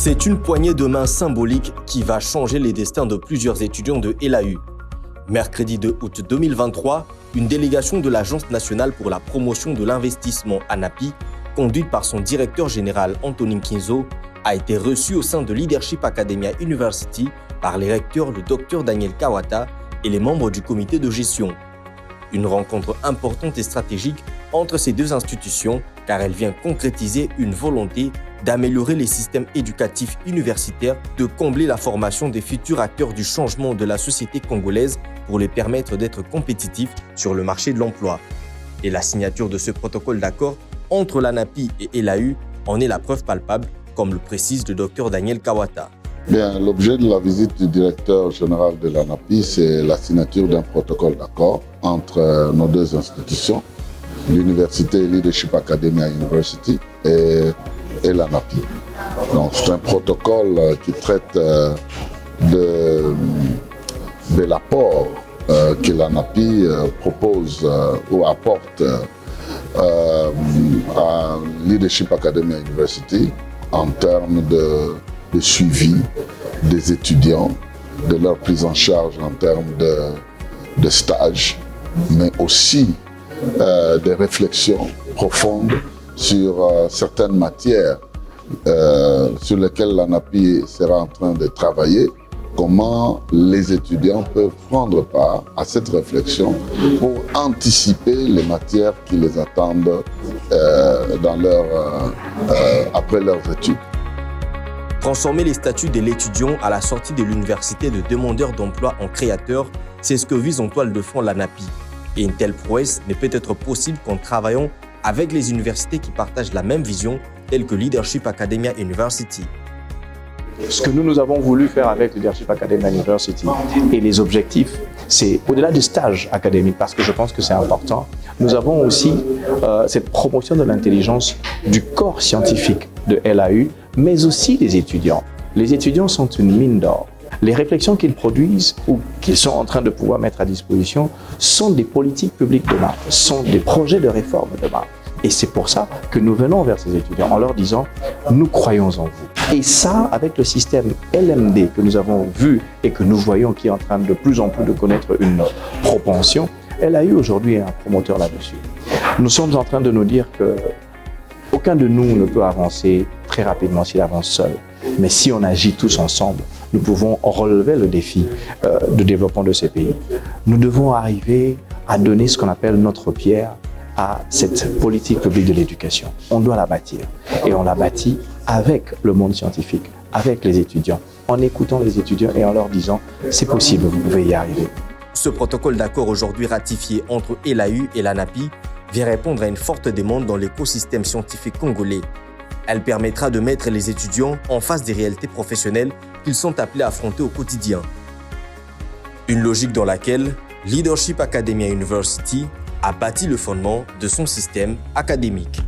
C'est une poignée de main symbolique qui va changer les destins de plusieurs étudiants de LAU. Mercredi 2 août 2023, une délégation de l'Agence nationale pour la promotion de l'investissement ANAPI, conduite par son directeur général Antonin Kinzo, a été reçue au sein de Leadership Academia University par les recteurs le Dr Daniel Kawata et les membres du comité de gestion. Une rencontre importante et stratégique entre ces deux institutions car elle vient concrétiser une volonté d'améliorer les systèmes éducatifs universitaires, de combler la formation des futurs acteurs du changement de la société congolaise pour les permettre d'être compétitifs sur le marché de l'emploi. Et la signature de ce protocole d'accord entre l'ANAPI et LAU en est la preuve palpable, comme le précise le Dr Daniel Kawata. Bien, l'objet de la visite du directeur général de l'ANAPI, c'est la signature d'un protocole d'accord entre nos deux institutions, l'Université Leadership Academia University et l'ANAPI. Donc, c'est un protocole qui traite de l'apport que l'ANAPI propose ou apporte à Leadership Academia University en termes de suivi des étudiants, de leur prise en charge en termes de stage, mais aussi des réflexions profondes sur certaines matières sur lesquelles l'ANAPI sera en train de travailler, comment les étudiants peuvent prendre part à cette réflexion pour anticiper les matières qui les attendent après leurs études. Transformer les statuts de l'étudiant à la sortie de l'université de demandeurs d'emploi en créateurs, c'est ce que vise en toile de fond l'ANAPI. Et une telle prouesse ne peut être possible qu'en travaillant avec les universités qui partagent la même vision, telles que Leadership Academia University. Ce que nous avons voulu faire avec Leadership Academia University et les objectifs, c'est au-delà du stage académique, parce que je pense que c'est important, nous avons aussi cette promotion de l'intelligence du corps scientifique de LAU, mais aussi des étudiants. Les étudiants sont une mine d'or. Les réflexions qu'ils produisent ou qu'ils sont en train de pouvoir mettre à disposition sont des politiques publiques demain, sont des projets de réforme demain. Et c'est pour ça que nous venons vers ces étudiants en leur disant « nous croyons en vous ». Et ça, avec le système LMD que nous avons vu et que nous voyons qui est en train de plus en plus de connaître une propension, LAU aujourd'hui est un promoteur là-dessus. Nous sommes en train de nous dire que aucun de nous ne peut avancer très rapidement s'il avance seul. Mais si on agit tous ensemble, nous pouvons relever le défi de développement de ces pays. Nous devons arriver à donner ce qu'on appelle notre pierre à cette politique publique de l'éducation. On doit la bâtir. Et on la bâtit avec le monde scientifique, avec les étudiants, en écoutant les étudiants et en leur disant « c'est possible, vous pouvez y arriver ». Ce protocole d'accord aujourd'hui ratifié entre LAU et l'ANAPI vient répondre à une forte demande dans l'écosystème scientifique congolais. Elle permettra de mettre les étudiants en face des réalités professionnelles qu'ils sont appelés à affronter au quotidien. Une logique dans laquelle Leadership Academia University a bâti le fondement de son système académique.